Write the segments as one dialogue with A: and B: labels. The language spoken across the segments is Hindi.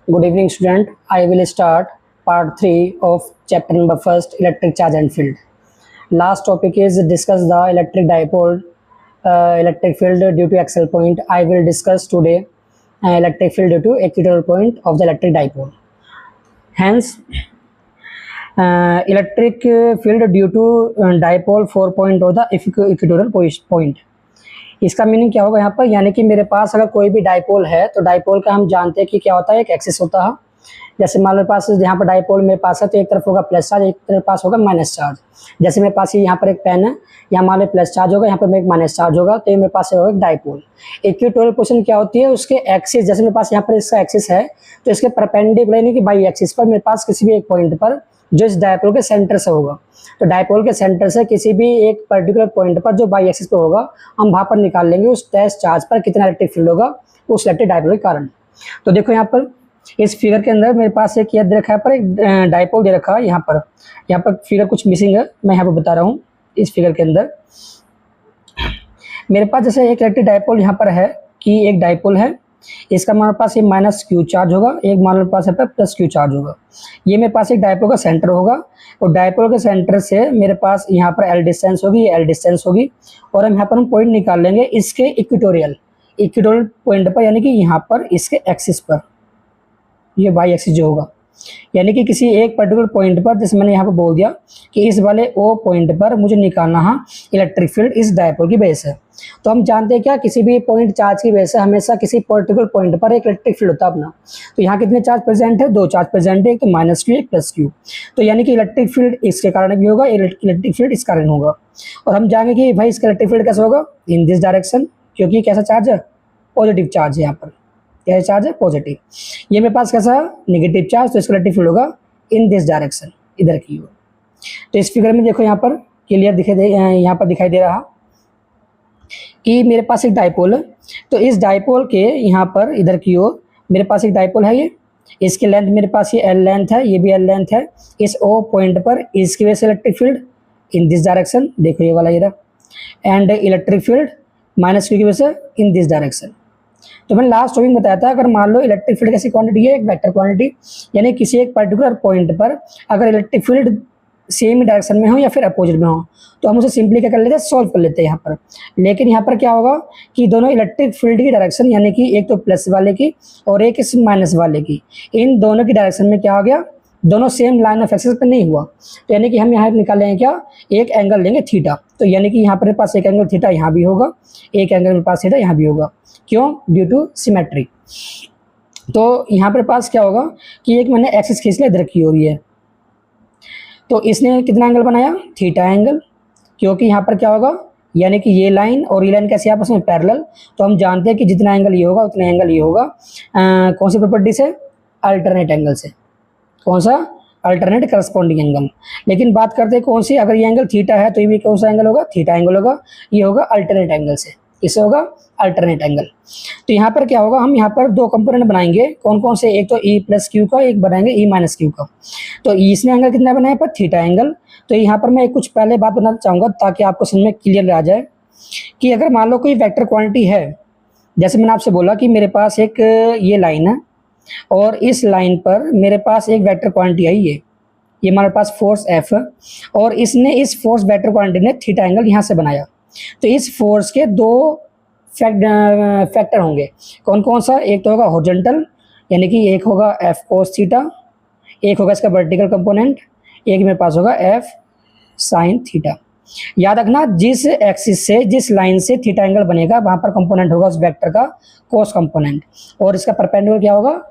A: Good evening, student. I will start part 3 of chapter number 1, electric charge and field. Last topic is discuss the electric dipole, electric field due to axial point. I will discuss today electric field due to equatorial point of the electric dipole. Hence, electric field due to dipole 4 point of the equatorial point. इसका मीनिंग क्या होगा यहाँ पर, यानी कि मेरे पास अगर कोई भी डाइपोल है तो डाइपोल का हम जानते हैं कि क्या होता है, एक एक्सिस होता है। जैसे मान लो मेरे पास यहाँ पर डाइपोल मेरे पास है तो एक तरफ होगा प्लस चार्ज, एक तरफ पास होगा माइनस चार्ज। जैसे मेरे पास यहाँ पर एक पेन है, यहाँ मान लो प्लस चार्ज होगा, यहाँ पर एक माइनस चार्ज होगा, तो ये मेरे पास होगा एक डाइपोल। इक्वेटोरियल पोजीशन क्या होती है, उसके एक्सिस, जैसे मेरे पास यहाँ पर इसका एक्सिस है तो इसके परपेंडिकुलर यानी कि बाई एक्सिस पर मेरे पास किसी भी एक पॉइंट पर जो इस डाइपोल के सेंटर से होगा, तो डाइपोल के सेंटर से किसी भी एक पर्टिकुलर पॉइंट पर जो बाई एक्सिस पे होगा हम वहाँ पर निकाल लेंगे उस टेस्ट चार्ज पर कितना इलेक्ट्रिक फील्ड होगा उस इलेक्ट्रिक डाइपोल के कारण। तो देखो यहाँ पर इस फिगर के अंदर मेरे पास एक दे रखा है, पर एक डाइपोल दे रखा है। यहाँ पर फिगर कुछ मिसिंग है, मैं यहाँ पर बता रहा हूँ। इस फिगर के अंदर मेरे पास जैसे एक इलेक्ट्रिक डाइपोल यहाँ पर है कि एक डाइपोल है, इसका हमारे पास ये माइनस क्यू चार्ज होगा, एक हमारे पास है प्लस क्यू चार्ज होगा। ये मेरे पास एक डाइपोल का सेंटर होगा और डाइपोल के सेंटर से मेरे पास यहाँ पर एल डिस्टेंस होगी, ये एल डिस्टेंस होगी और हम यहाँ पर हम पॉइंट निकाल लेंगे इसके इक्वेटोरियल पॉइंट पर, यानी कि यहाँ पर इसके एक्सिस पर, ये वाई एक्सिस जो होगा, यानी कि किसी एक पर्टिकुलर पॉइंट पर, जैसे मैंने यहाँ पर बोल दिया कि इस वाले ओ पॉइंट पर मुझे निकालना है इलेक्ट्रिक फील्ड इस डाइपोल की वजह से। तो हम जानते हैं क्या, किसी भी पॉइंट चार्ज की वजह से हमेशा किसी पर्टिकुलर पॉइंट पर एक इलेक्ट्रिक फील्ड होता है अपना। तो यहाँ कितने चार्ज प्रेजेंट है, दो चार्ज प्रेजेंट है, एक तो माइनस क्यू एक प्लस क्यू। तो यानी कि इलेक्ट्रिक फील्ड इसके कारण भी होगा, इलेक्ट्रिक फील्ड इस कारण होगा। और हम जानेंगे कि भाई इसका इलेक्ट्रिक फील्ड कैसे होगा, इन दिस डायरेक्शन, क्योंकि कैसा चार्ज है, पॉजिटिव चार्ज है। यहाँ पर क्या चार्ज है, पॉजिटिव। ये मेरे पास कैसा नेगेटिव चार्ज, तो इसका इलेक्ट्रिक फील्ड होगा इन दिस डायरेक्शन, इधर की ओर। तो इस फिगर में देखो यहाँ पर क्लियर यहाँ पर दिखाई दे रहा कि मेरे पास एक डाइपोल है, तो इस डाइपोल के यहाँ पर इधर की ओर मेरे पास एक डाइपोल है, ये इसकी लेंथ मेरे पास ये एल लेंथ है, ये भी एल लेंथ है। इस ओ पॉइंट पर इसकी वजह से electric field in this direction, देखो ये वाला इधर, and electric field minus Q की वजह से इन दिस डायरेक्शन। तो मैंने लास्ट टॉपिक बताया था, अगर मान लो इलेक्ट्रिक फील्ड कैसी क्वांटिटी है, एक वेक्टर क्वांटिटी, यानी किसी एक पर्टिकुलर पॉइंट पर अगर इलेक्ट्रिक फील्ड सेम डायरेक्शन में हो या फिर अपोजिट में हो तो हम उसे सिंपली क्या कर लेते हैं, सॉल्व कर लेते हैं यहाँ पर। लेकिन यहाँ पर क्या होगा कि दोनों इलेक्ट्रिक फील्ड की डायरेक्शन, यानी कि एक तो प्लस वाले की और एक इस माइनस वाले की, इन दोनों की डायरेक्शन में क्या हो गया, दोनों सेम लाइन ऑफ एक्सिस पर नहीं हुआ। तो यानी कि हम यहाँ निकालेंगे क्या, एक एंगल लेंगे थीटा। तो यानी कि यहाँ पर मेरे पास एक एंगल थीटा यहाँ भी होगा, एक एंगल मेरे पास थीटा यहाँ भी होगा। क्यों, ड्यू टू सिमेट्री। तो यहाँ पर पास क्या होगा कि एक मैंने एक्सिस खींच लिया इधर की ओर, ये तो इसने कितना एंगल बनाया, थीटा एंगल। क्योंकि यहाँ पर क्या होगा, यानी कि ये लाइन और ये लाइन कैसे आपस में पैरेलल, तो हम जानते हैं कि जितना एंगल ये होगा उतना एंगल ये होगा। कौन सी प्रॉपर्टी से, अल्टरनेट एंगल से। कौन सा, अल्टरनेट करस्पॉन्डिंग एंगल। लेकिन बात करते हैं कौन सी, अगर ये एंगल थीटा है तो ये भी कौन सा एंगल होगा, थीटा एंगल होगा। ये होगा अल्टरनेट एंगल से, इसे होगा अल्टरनेट एंगल। तो यहाँ पर क्या होगा, हम यहाँ पर दो कंपोनेंट बनाएंगे, कौन कौन से, एक तो ई प्लस क्यू का, एक बनाएंगे ई माइनस क्यू का। तो इसने एंगल कितना बनाया पर थीटा एंगल। तो यहाँ पर मैं कुछ पहले बात बताना चाहूँगा ताकि आपको समझ में क्लियर आ जाए कि अगर मान लो कोई वेक्टर क्वांटिटी है, जैसे मैंने आपसे बोला कि मेरे पास एक ये लाइन है और इस लाइन पर मेरे पास एक वेक्टर क्वांटिटी है, ये हमारे पास फोर्स एफ है और इसने इस फोर्स वेक्टर क्वांटिटी ने थीटा एंगल यहाँ से बनाया। तो इस फोर्स के दो फैक्टर होंगे, कौन कौन सा, एक तो होगा हॉरिजॉन्टल, यानी कि एक होगा एफ कोस थीटा, एक होगा इसका वर्टिकल कंपोनेंट, एक मेरे पास होगा एफ साइन थीटा। याद रखना, जिस एक्सिस से, जिस लाइन से थीटा एंगल बनेगा वहाँ पर कंपोनेंट होगा उस वेक्टर का कोस कंपोनेंट, और इसका परपेंडिकुलर क्या होगा,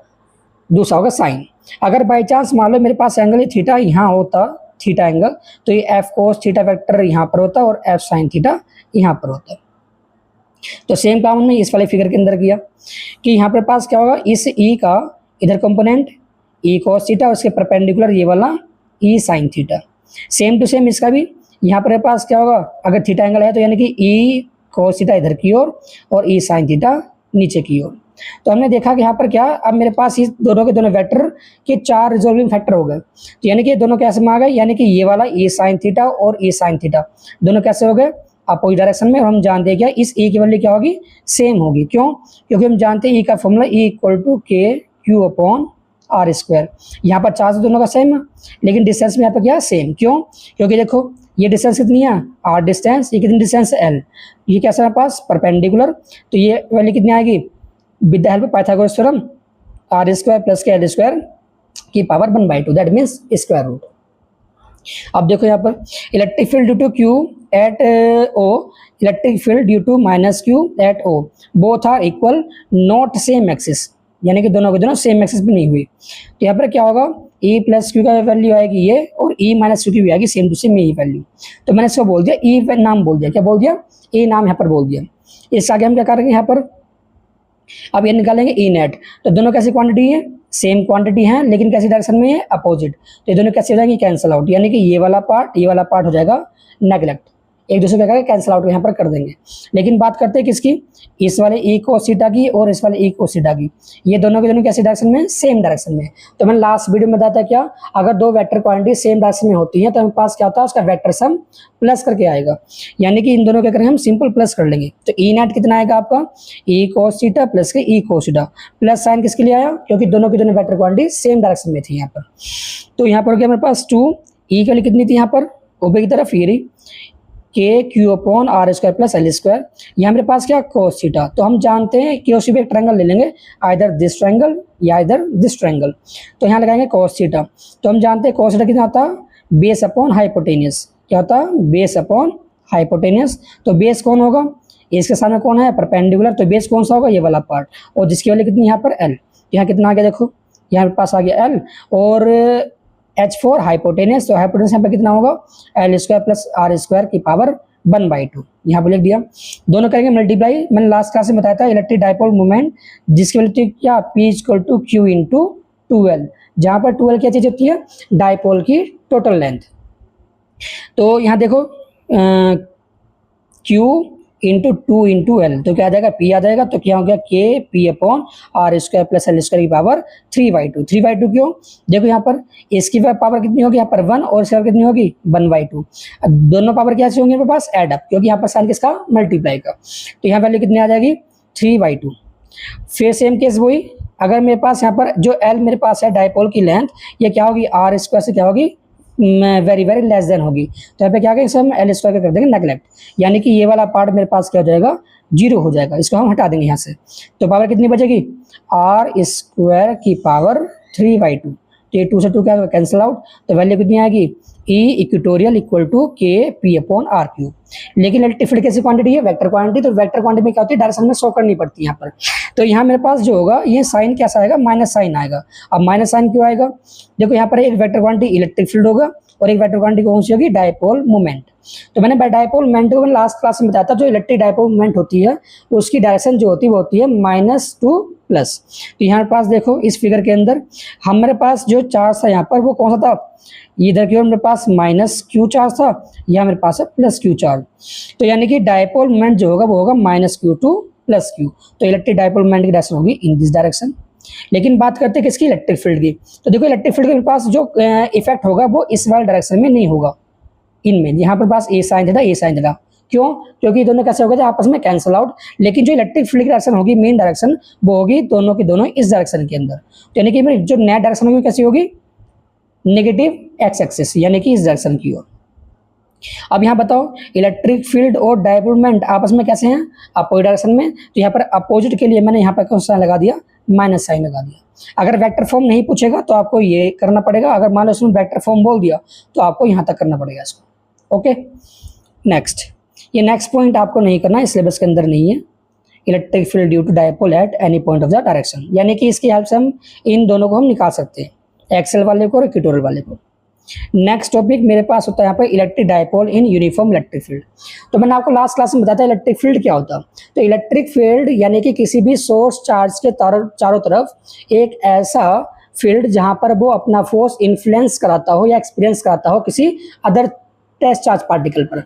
A: दूसरा होगा साइन। अगर बाई चांस मान लो मेरे पास एंगल ये थीटा यहाँ होता, थीटा एंगल, तो ये एफ कोस थीटा वेक्टर यहाँ पर होता और एफ साइन थीटा यहाँ पर होता। तो सेम काम हमने इस वाले फिगर के अंदर किया कि यहाँ पर पास क्या होगा, इस ई का इधर कंपोनेंट ई कोस थीटा, उसके परपेंडिकुलर ये वाला E sine theta. Same to same इसका भी यहाँ पर पास क्या होगा, अगर थीटा एंगल है तो यानी कि ई कोस थीटा इधर की ओर और ई साइन थीटा नीचे की ओर। तो हमने देखा कि यहाँ पर क्या, अब मेरे पास इस दोनों के दोनों वेक्टर के चार रिजॉल्विंग फैक्टर हो गए। तो यानी कि दोनों कैसे में आ गए, यानी कि ये वाला ई साइन थीटा और ई साइन थीटा दोनों कैसे हो गए, अपोजिट डायरेक्शन में। और हम जानते हैं क्या, इस ई की वैल्यू क्या होगी, सेम होगी। क्यों, क्योंकि हम जानते हैं ई का फॉर्मूला ई इक्वल टू के क्यू अपॉन आर स्क्वायर। यहाँ पर चार्ज दोनों का सेम है लेकिन डिस्टेंस में यहाँ पर क्या सेम, क्यों? क्योंकि देखो ये डिस्टेंस कितनी है आर डिस्टेंस, ये कितनी डिस्टेंस है एल, ये कैसा है पास परपेंडिकुलर, तो ये वैल्यू कितनी आएगी with the help of Pythagoras theorem R square plus के एल स्क्वायर की power 1/2, that means square root. अब देखो यहाँ पर electric field due to Q at O, electric field due to minus Q at O, both are equal not same axis, यानी कि दोनों के दोनों सेम एक्सिस पे नहीं हुई। तो यहाँ पर क्या होगा ई प्लस क्यू का वैल्यू आएगी ये और ई माइनस क्यू की भी आएगी सेम टू सेम यही वैल्यू। तो मैंने इसको बोल दिया ई नाम बोल दिया, क्या बोल दिया ई नाम यहाँ पर बोल दिया। इससे आगे हम क्या करेंगे यहाँ पर अब ये निकालेंगे ई नेट। तो दोनों कैसी क्वांटिटी है सेम क्वांटिटी है लेकिन कैसी डायरेक्शन में है अपोजिट, तो ये दोनों कैसे हो जाएंगे कैंसिल आउट, यानी कि ये वाला पार्ट हो जाएगा नेगलेक्ट, एक दूसरे का कैंसिल आउट यहाँ पर कर देंगे। लेकिन बात करते हैं किसकी, इस वाले ई कोस थीटा की और इस वाले ई कोस थीटा की, ये दोनों के दोनों कैसी डायरेक्शन में सेम डायरेक्शन में। तो मैंने लास्ट वीडियो में बताया था क्या, अगर दो वेक्टर क्वांटिटी सेम डायरेक्शन में होती है तो हमारे पास क्या होता है उसका वेक्टर सम प्लस करके आएगा, यानी कि इन दोनों क्या करेंगे हम सिंपल प्लस कर लेंगे। तो ई नेट कितना आएगा आपका ई कोस थीटा प्लस के ई कोस थीटा, प्लस साइन किसके लिए आया क्योंकि दोनों की दोनों वेक्टर क्वांटिटी सेम डायरेक्शन में थी यहाँ पर। तो यहाँ पर क्या हमारे पास 2 ई के लिए कितनी थी यहाँ पर ऊपर की तरफ ये रही K Q upon R square plus L square, यहाँ मेरे पास क्या कोस थीटा, तो हम जानते हैं कि उसी पे एक ट्रायंगल ले लेंगे आइदर दिस ट्रायंगल या इधर दिस ट्रायंगल, तो यहाँ लगाएंगे कोस थीटा। तो हम जानते हैं कोस थीटा कितना होता है बेस अपॉन हाइपोटेनियस, क्या होता है बेस अपॉन हाइपोटेनियस। तो बेस कौन होगा इसके सामने कौन है परपेंडिकुलर, तो बेस कौन सा होगा ये वाला पार्ट, और जिसकी वैल्यू कितनी यहाँ पर एल, यहाँ कितना आ गया देखो यहाँ पास आ गया एल और H4 हाइपोटेनियस, तो हाइपोटेनियस यहाँ पर कितना होगा L square plus R square की पावर 1/2, यहाँ पर लिख दिया। दोनों करेंगे मल्टीप्लाई, मैंने लास्ट क्लास में बताया था इलेक्ट्रिक डाइपोल मोमेंट जिसकी वैल्यू थी क्या P = Q × 2L, जहाँ पर 2L क्या चीज होती है डाइपोल की टोटल लेंथ। तो यहाँ देखो Q × 2 × L, तो क्या आ जाएगा P आ जाएगा, तो क्या हो गया K P upon R square plus L square की पावर 3/2। 3/2 क्यों, देखो यहाँ पर इसकी पावर कितनी होगी यहाँ पर 1 और इसकी पावर कितनी होगी 1/2। अब दोनों पावर कैसे होंगे मेरे पास एड अप, क्योंकि यहाँ पर साइन किसका मल्टीप्लाई का, तो यहाँ वैल्यू कितनी आ जाएगी 3/2। फिर सेम केस वही, अगर मेरे पास यहाँ पर जो L मेरे पास है डाइपोल की लेंथ ये क्या होगी आर स्क्वायर से क्या होगी वेरी वेरी लेस देन होगी, तो यहाँ पे क्या करेंगे हम एल स्क्वायर कर देंगे नेगलेक्ट, यानी कि ये वाला पार्ट मेरे पास क्या हो जाएगा 0 हो जाएगा, इसको हम हटा देंगे यहाँ से। तो पावर कितनी बचेगी आर स्क्वायर की पावर 3/2, तो ये 2 से 2 क्या होगा कैंसिल आउट, तो वैल्यू कितनी आएगी ई इक्वेटोरियल इक्वल टू के पी अपॉन आर क्यू। लेकिन इलेक्ट्रिक फील्ड कैसी क्वांटिटी है वेक्टर क्वांटिटी, तो वेक्टर क्वांटिटी में क्या होती है डायरेक्शन में शो करनी पड़ती है यहाँ पर। तो यहाँ मेरे पास जो होगा ये साइन कैसा आएगा माइनस साइन आएगा। अब माइनस साइन क्यों आएगा, देखो यहाँ पर एक वेक्टर क्वांटिटी इलेक्ट्रिक फील्ड होगा और एक वेक्टर क्वांटिटी कौन सी होगी डाइपोल मोमेंट। तो मैंने डाइपोल मोमेंट को लास्ट क्लास में बताया था, जो इलेक्ट्रिक डाइपोल मोमेंट होती है उसकी डायरेक्शन जो होती है वो होती है -2 प्लस। तो यहाँ पास देखो इस फिगर के अंदर हमारे पास जो चार्ज था यहाँ पर वो कौन सा था, इधर की ओर मेरे पास -q चार्ज था, यहाँ मेरे पास है +q चार्ज। तो यानी कि डाइपोल मोमेंट जो होगा वो होगा -q to +q, तो इलेक्ट्रिक डाइपोल मोमेंट की डायरेक्शन होगी इन दिस डायरेक्शन। लेकिन बात करते हैं किसकी इलेक्ट्रिक फील्ड की, तो देखो इलेक्ट्रिक फील्ड के मेरे पास जो इफेक्ट होगा वो इस वाले डायरेक्शन में नहीं होगा, इनमें यहाँ पर पास ए साइन थीटा, क्यों, क्योंकि दोनों कैसे हो गए आपस में कैंसिल आउट। लेकिन जो इलेक्ट्रिक फील्ड की डायरेक्शन होगी मेन डायरेक्शन वो होगी दोनों की दोनों इस डायरेक्शन के अंदर, तो यानी कि जो नेट डायरेक्शन होगी कैसी होगी नेगेटिव एक्स एक्सिस, यानी कि इस डायरेक्शन की ओर। अब यहाँ बताओ इलेक्ट्रिक फील्ड और डाइपोल मोमेंट आपस में कैसे हैं अपोजिट डायरेक्शन में, तो यहाँ पर अपोजिट के लिए मैंने यहाँ पर कौन सा लगा दिया माइनस साइन लगा दिया। अगर वेक्टर फॉर्म नहीं पूछेगा तो आपको ये करना पड़ेगा, अगर मान लो उसने वेक्टर फॉर्म बोल दिया तो आपको यहाँ तक करना पड़ेगा इसको। ओके नेक्स्ट, ये नेक्स्ट पॉइंट आपको नहीं करना है, सिलेबस के अंदर नहीं है। Electric field due to dipole at any point of the direction, यानी कि इसकी हेल्प से हम इन दोनों को हम निकाल सकते हैं, एक्सेल वाले को और इक्वेटोरियल वाले को। नेक्स्ट टॉपिक मेरे पास होता है यहाँ पर electric dipole in uniform electric field. तो मैंने आपको लास्ट क्लास में बताया था इलेक्ट्रिक फील्ड क्या होता है। तो इलेक्ट्रिक फील्ड यानी कि किसी भी सोर्स चार्ज के चारों तरफ एक ऐसा फील्ड जहां पर वो अपना फोर्स इन्फ्लुएंस कराता हो या एक्सपीरियंस कराता हो किसी अदर टेस्ट चार्ज पार्टिकल पर।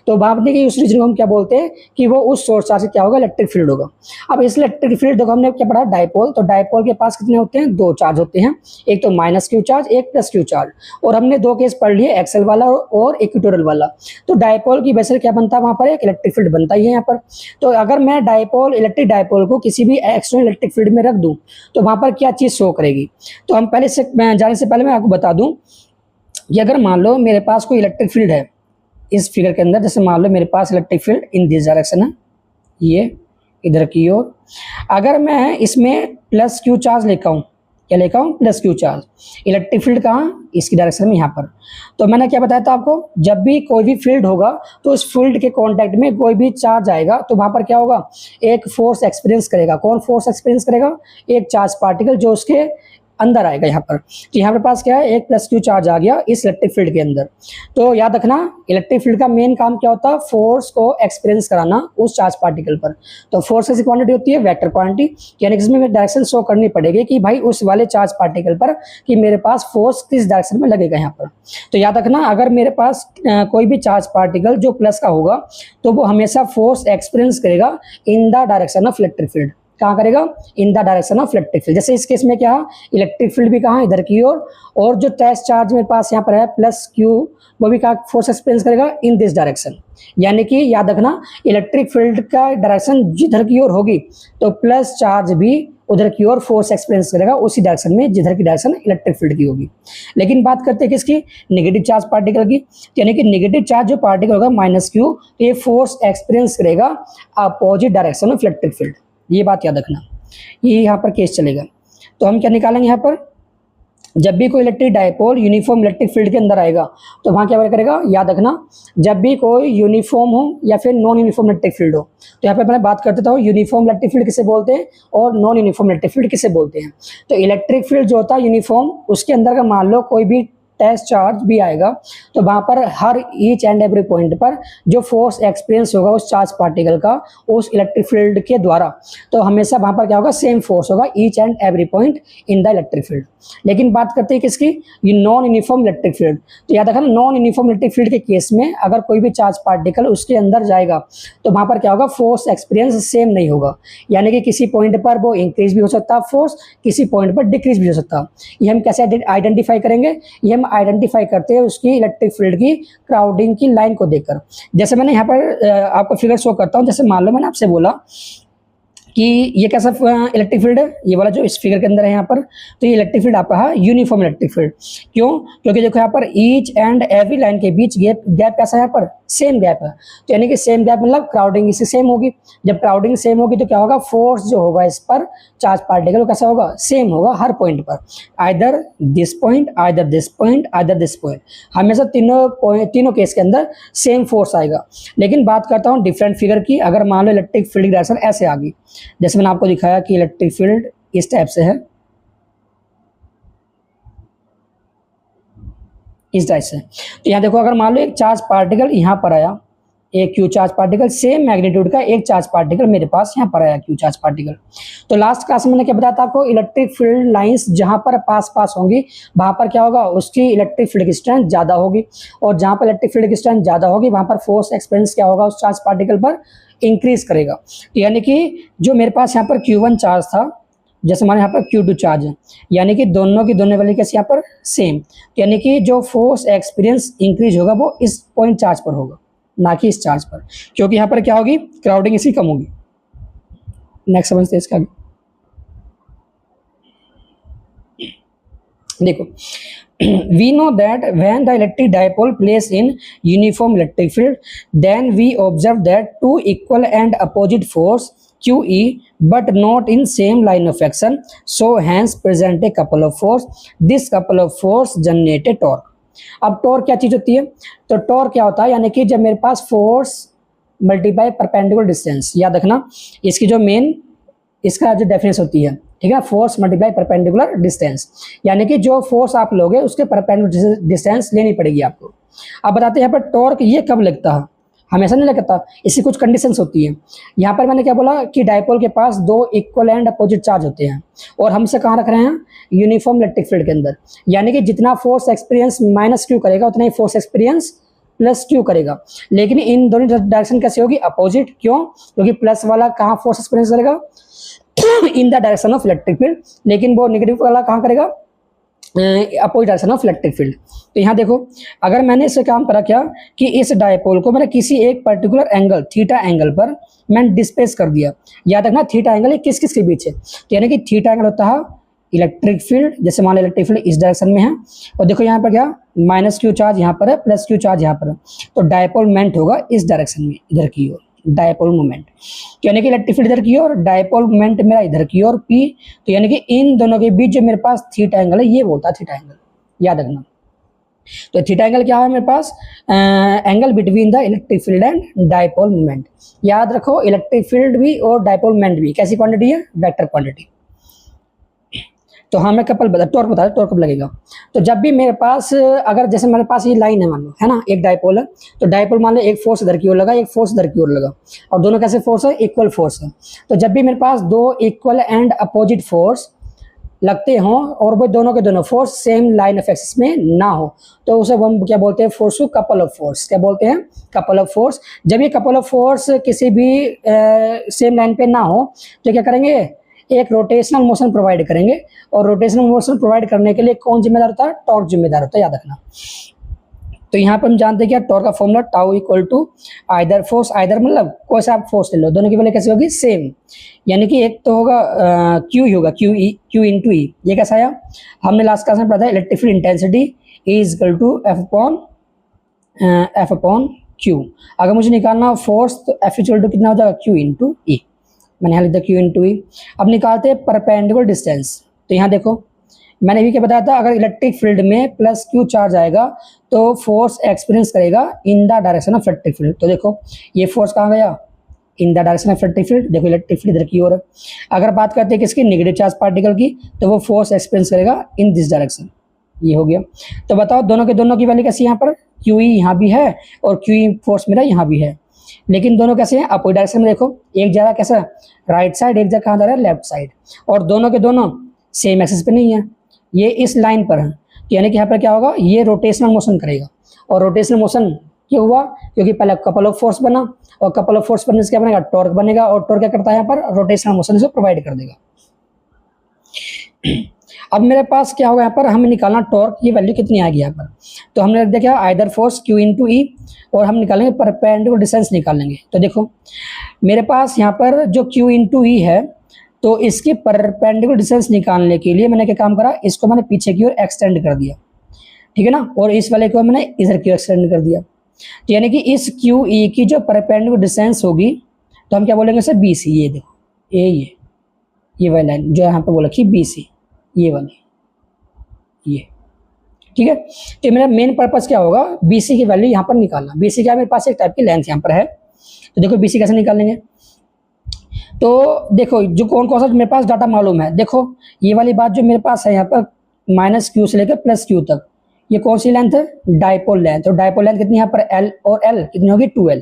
A: तो भापने की उस रीजन को हम क्या बोलते हैं कि वो उस सोर्स चार्ज से क्या होगा, इलेक्ट्रिक फील्ड होगा। अब इस इलेक्ट्रिक फील्ड देखो हमने क्या पढ़ा, डायपोल, तो डायपोल के पास कितने होते हैं, दो चार्ज होते हैं, एक तो माइनस क्यू चार्ज, एक प्लस क्यू चार्ज। और हमने दो केस पढ़ लिए, एक्सल वाला और इक्वेटोरियल वाला। तो डायपोल की वजह से क्या बनता है, वहां पर एक इलेक्ट्रिक फील्ड बनता ही है यहाँ पर। तो अगर मैं डायपोल, इलेक्ट्रिक डायपोल को किसी भी एक्सटर्नल इलेक्ट्रिक फील्ड में रख दूं तो वहां पर क्या चीज शो करेगी। तो हम पहले से जाने से पहले मैं आपको बता दूं कि अगर मान लो मेरे पास कोई इलेक्ट्रिक फील्ड है इस फिगर के अंदर, जैसे मान लो मेरे पास electric field in this direction है, ये इधर की ओर, अगर मैं इसमें प्लस क्यू चार्ज लेकर आऊँ, क्या लेकर आऊँ, plus Q charge, electric field कहाँ, इसकी डायरेक्शन में यहाँ पर। तो मैंने क्या बताया था आपको, जब भी कोई भी फील्ड होगा तो उस फील्ड के कांटेक्ट में कोई भी चार्ज आएगा तो वहां पर क्या होगा, एक फोर्स एक्सपीरियंस करेगा। कौन फोर्स एक्सपीरियंस करेगा, एक चार्ज पार्टिकल जो उसके अंदर आएगा यहाँ पर। तो यहाँ पे पास क्या है, एक प्लस क्यू चार्ज आ गया इस इलेक्ट्रिक फील्ड के अंदर। तो याद रखना इलेक्ट्रिक फील्ड का मेन काम क्या होता है, फोर्स को एक्सपीरियंस कराना उस चार्ज पार्टिकल पर। तो फोर्स की क्वांटिटी होती है वेक्टर क्वांटिटी, यानी कि इसमें डायरेक्शन शो करनी पड़ेगी कि भाई उस वाले चार्ज पार्टिकल पर कि मेरे पास फोर्स किस डायरेक्शन में लगेगा यहाँ पर। तो याद रखना अगर मेरे पास कोई भी चार्ज पार्टिकल जो प्लस का होगा तो वो हमेशा फोर्स एक्सपीरियंस करेगा इन the direction of electric field. कहाँ करेगा, इन the direction of electric field. जैसे इस केस में क्या, इलेक्ट्रिक फील्ड भी कहाँ, इधर की ओर, और जो टेस्ट चार्ज मेरे पास यहाँ पर है प्लस क्यू, वो भी कहाँ फोर्स एक्सपीरियंस करेगा, इन दिस डायरेक्शन। यानी कि याद रखना इलेक्ट्रिक फील्ड का डायरेक्शन जिधर की ओर होगी तो प्लस चार्ज भी उधर की ओर फोर्स एक्सपीरियंस करेगा उसी डायरेक्शन में जिधर की डायरेक्शन इलेक्ट्रिक फील्ड की होगी। लेकिन बात करते हैं किसकी, नेगेटिव चार्ज पार्टिकल की। यानी कि नेगेटिव चार्ज जो पार्टिकल होगा माइनस क्यू, तो ये फोर्स एक्सपीरियंस करेगा opposite direction of electric field. ये बात याद रखना, ये यहाँ पर केस चलेगा। तो हम क्या निकालेंगे यहाँ पर, जब भी कोई electric dipole uniform electric field के अंदर आएगा तो वहाँ क्या करेगा, याद रखना जब भी कोई यूनिफॉर्म हो या फिर नॉन यूनिफॉर्म इलेक्ट्रिक फील्ड हो, तो यहाँ पे मैं बात करते था यूनिफॉर्म इलेक्ट्रिक फील्ड किसे बोलते हैं और नॉन यूनिफॉर्म इलेक्ट्रिक फील्ड किसे बोलते हैं। तो इलेक्ट्रिक फील्ड जो होता है यूनिफॉर्म, उसके अंदर का मान लो कोई भी टेस्ट चार्ज भी आएगा तो वहां पर हर ईच एंड एवरी पॉइंट पर जो फोर्स एक्सपीरियंस होगा उस चार्ज पार्टिकल का उस इलेक्ट्रिक फील्ड के द्वारा, तो हमेशा वहां पर क्या होगा, सेम फोर्स होगा each and every point in the electric field. लेकिन बात करते हैं किसकी, ये नॉन यूनिफॉर्म इलेक्ट्रिक फील्ड। तो याद रखना नॉन यूनिफॉर्म इलेक्ट्रिक फील्ड के केस में अगर कोई भी चार्ज पार्टिकल उसके अंदर जाएगा तो वहां पर क्या होगा, फोर्स एक्सपीरियंस सेम नहीं होगा। यानी कि किसी पॉइंट पर वो इंक्रीज भी हो सकता है फोर्स, किसी पॉइंट पर डिक्रीज भी हो सकता है। ये हम कैसे आइडेंटिफाई करेंगे, ये हम आइडेंटिफाई करते हैं उसकी इलेक्ट्रिक फील्ड की क्राउडिंग की लाइन को देखकर। जैसे मैंने यहाँ पर आपको फिगर शो करता हूँ, जैसे मान लो मैंने आपसे बोला कि ये कैसा इलेक्ट्रिक फील्ड है, ये वाला जो इस फिगर के अंदर है यहाँ पर, तो ये इलेक्ट्रिक फील्ड आपका है यूनिफॉर्म इलेक्ट्रिक फील्ड। क्यों, क्योंकि देखो यहाँ पर ईच एंड एवरी लाइन के बीच गैप कैसा है, यहाँ पर सेम गैप है। तो यानी कि सेम गैप मतलब क्राउडिंग इससे सेम होगी। जब क्राउडिंग सेम होगी तो क्या होगा, फोर्स जो होगा इस पर चार्ज पार्टिकल वो कैसा होगा, सेम होगा हर पॉइंट पर, either this point, either this point, either this point, हमेशा तीनों केस के अंदर सेम फोर्स आएगा। लेकिन बात करता हूँ डिफरेंट फिगर की, अगर मान लो इलेक्ट्रिक फील्ड की डायरेक्शन ऐसे आ गई, जैसे मैंने आपको दिखाया कि इलेक्ट्रिक फील्ड इस टाइप से है, इस टाइप से। तो यहाँ देखो अगर मान लो एक चार्ज पार्टिकल यहाँ पर आया, एक Q charge particle same magnitude का एक चार्ज पार्टिकल मेरे पास यहाँ पर आया क्यू चार्ज पार्टिकल। तो लास्ट क्लास में मैंने क्या बताया था आपको, इलेक्ट्रिक फील्ड लाइंस जहाँ पर पास पास होंगी वहाँ पर क्या होगा, उसकी इलेक्ट्रिक फील्ड की स्ट्रेंथ ज़्यादा होगी, और जहाँ पर इलेक्ट्रिक फील्ड की स्ट्रेंथ ज़्यादा होगी वहाँ पर फोर्स एक्सपीरियंस क्या होगा, उस चार्ज पार्टिकल पर इंक्रीज करेगा। यानी कि जो मेरे पास यहाँ पर Q1 चार्ज था, जैसे हमारे यहाँ पर Q2 चार्ज है, यानी कि दोनों की दोनों वैल्यू कैसे यहाँ पर सेम, यानी कि जो फोर्स एक्सपीरियंस इंक्रीज होगा वो इस पॉइंट चार्ज पर होगा ना कि इस चार्ज पर, क्योंकि यहाँ पर क्या होगी, क्राउडिंग इसकी कम होगी। नेक्स्ट समझते हैं इसका। देखो we know that when the electric dipole plays in uniform electric field, then we observe that two equal and opposite force QE but not in same line of action, so hence present a couple of force. This couple of force generate a torque. अब टॉर्क क्या चीज होती है, तो टॉर्क क्या होता है, यानी कि जब मेरे पास फोर्स मल्टीप्लाई परपेंडिकुलर डिस्टेंस, याद रखना इसकी जो मेन इसका जो डेफिनेशन होती है, ठीक है, फोर्स मल्टीप्लाई परपेंडिकुलर डिस्टेंस, यानी कि जो फोर्स आप लोगे उसके परपेंडिकुलर डिस्टेंस लेनी पड़ेगी आपको। अब बताते हैं यहाँ पर टॉर्क ये कब लगता है, हमेशा नहीं लगता, इसकी कुछ कंडीशंस होती है। यहाँ पर मैंने क्या बोला कि डायपोल के पास दो इक्वल एंड अपोजिट चार्ज होते हैं, और हमसे कहाँ रख रहे हैं, यूनिफॉर्म इलेक्ट्रिक फील्ड के अंदर, यानी कि जितना फोर्स एक्सपीरियंस माइनस क्यू करेगा उतना ही फोर्स एक्सपीरियंस प्लस क्यू करेगा, लेकिन इन दोनों डायरेक्शन कैसे होगी, अपोजिट। क्यों? क्योंकि प्लस वाला कहाँ फोर्स एक्सपीरियंस करेगा, इन the direction of electric field, लेकिन वो नेगेटिव वाला कहाँ करेगा, opposite direction of electric field. तो यहाँ देखो, अगर मैंने इससे काम करा क्या कि इस डायपोल को मैंने किसी एक पर्टिकुलर एंगल थीटा एंगल पर मैंने डिस्प्लेस कर दिया। याद रखना थीटा एंगल किस किस के बीच है, तो यानी कि थीटा एंगल होता है इलेक्ट्रिक फील्ड, जैसे मान लो इलेक्ट्रिक फील्ड इस डायरेक्शन में है, और देखो यहाँ पर क्या माइनस क्यू चार्ज यहाँ पर है, प्लस क्यू चार्ज यहाँ पर है, तो डायपोल मोमेंट होगा इस डायरेक्शन में, इधर की ओर डायपोल मोमेंट, यानी कि इलेक्ट्रिक फील्ड इधर की ओर, डायपोल मोमेंट मेरा इधर की ओर पी, तो यानी कि इन दोनों के बीच जो मेरे पास थीटा एंगल है ये बोलता है थीटा एंगल, याद रखना। तो थीटा एंगल क्या है मेरे पास, angle between the electric field and dipole moment. याद रखो इलेक्ट्रिक फील्ड भी और डायपोल मोमेंट भी कैसी क्वांटिटी है, वेक्टर क्वांटिटी। तो हाँ मैं कपल बता टॉर्क बता, टॉर्क कब लगेगा, तो जब भी मेरे पास अगर जैसे मेरे पास ये लाइन है मान लो, है ना, एक डायपोल है, तो डायपोल मान लो एक फोर्स इधर की ओर लगा, एक फोर्स इधर की ओर लगा, और दोनों कैसे फोर्स है, इक्वल फोर्स है। तो जब भी मेरे पास दो इक्वल एंड अपोजिट फोर्स लगते हों और वो दोनों के दोनों force same line of axis में ना हो, तो उसे हम क्या बोलते हैं, फोर्स को कपल ऑफ फोर्स, क्या बोलते हैं, कपल ऑफ फोर्स। जब ये कपल ऑफ फोर्स किसी भी सेम लाइन पे ना हो तो क्या करेंगे, एक रोटेशनल मोशन प्रोवाइड करेंगे, और रोटेशनल मोशन प्रोवाइड करने के लिए कौन जिम्मेदार होता है, टॉर्क जिम्मेदार होता है, याद रखना। तो यहाँ पर हम जानते हैं क्या, टॉर्क का formula tau equal to either force, either मतलब कोई सा आप फोर्स ले लो, दोनों की वैल्यू कैसे होगी, सेम, यानी कि एक तो होगा क्यू ही होगा, क्यू इंटू ई। ये कैसा आया, हमने लास्ट क्लास में पढ़ा था electric field intensity is equal to F upon Q. अगर मुझे निकालना फोर्स तो एफ इक्वल टू कितना हो जाएगा, क्यू इंटू ई, मैंने यहाँ लिख दिया क्यू इंटू ई। अब निकालते हैं परपेंडिकुलर डिस्टेंस, तो यहाँ देखो मैंने भी क्या बताया था, अगर इलेक्ट्रिक फील्ड में प्लस क्यू चार्ज आएगा तो फोर्स एक्सपीरियंस करेगा इन the direction of electric field. तो देखो ये फोर्स कहाँ गया, इन the direction of electric field, देखो इलेक्ट्रिक फील्ड इधर की ओर है। अगर बात करते हैं किसकी, नेगेटिव चार्ज पार्टिकल की, तो वो फोर्स एक्सपीरियंस करेगा इन दिस डायरेक्शन, ये हो गया। तो बताओ दोनों के दोनों की वैल्यू कैसी, यहाँ पर क्यू ई यहाँ भी है और क्यू ई फोर्स मेरा यहाँ भी है, लेकिन दोनों कैसे हैं, अपोजिट डायरेक्शन में। देखो एक जा रहा कैसा राइट साइड, एक जा कहाँ जा रहा है लेफ्ट साइड, और दोनों के दोनों सेम एक्सिस पे नहीं है, ये इस लाइन पर है, तो यानी कि यहाँ पर क्या होगा, ये रोटेशनल मोशन करेगा। और रोटेशनल मोशन क्यों हुआ, क्योंकि पहले कपल ऑफ फोर्स बना, और कपल ऑफ फोर्स बनने से क्या बनेगा, टॉर्क बनेगा, और टॉर्क क्या करता है, यहाँ पर रोटेशनल मोशन से प्रोवाइड कर देगा। अब मेरे पास क्या होगा, यहाँ पर हमें निकालना टॉर्क, ये वैल्यू कितनी आएगी यहाँ पर, तो हमने रख दिया क्या, आइदर फोर्स क्यू इंटू ई, और हम निकालेंगे परपेंडिकुलर डिस्टेंस निकालेंगे। तो देखो मेरे पास यहाँ पर जो क्यू इंटू ई है, तो इसकी परपेंडिकुलर डिस्टेंस निकालने के लिए मैंने क्या काम करा, इसको मैंने पीछे की ओर एक्सटेंड कर दिया, ठीक है ना, और इस वाले को मैंने इधर की ओर एक्सटेंड कर दिया। तो यानी कि इस क्यू ई की जो परपेंडिकुलर डिस्टेंस होगी, तो हम क्या बोलेंगे सर, बी सी। ये देखो ये वाली लाइन जो यहाँ पे बोला कि बी सी, ये वाली, ये ठीक है। तो मेरा मेन पर्पस क्या होगा, बीसी की वैल्यू यहाँ पर निकालना। बीसी क्या, मेरे पास एक टाइप की लेंथ यहाँ पर है, तो देखो बीसी कैसे निकालेंगे, तो देखो जो कौन कौन सा मेरे पास डाटा मालूम है, देखो ये वाली बात जो मेरे पास है यहाँ पर माइनस क्यू से लेकर प्लस क्यू तक, ये कौन सी लेंथ है, डायपोल लेंथ। तो डायपोल लेंथ कितनी यहाँ पर, एल, और एल कितनी होगी 2L,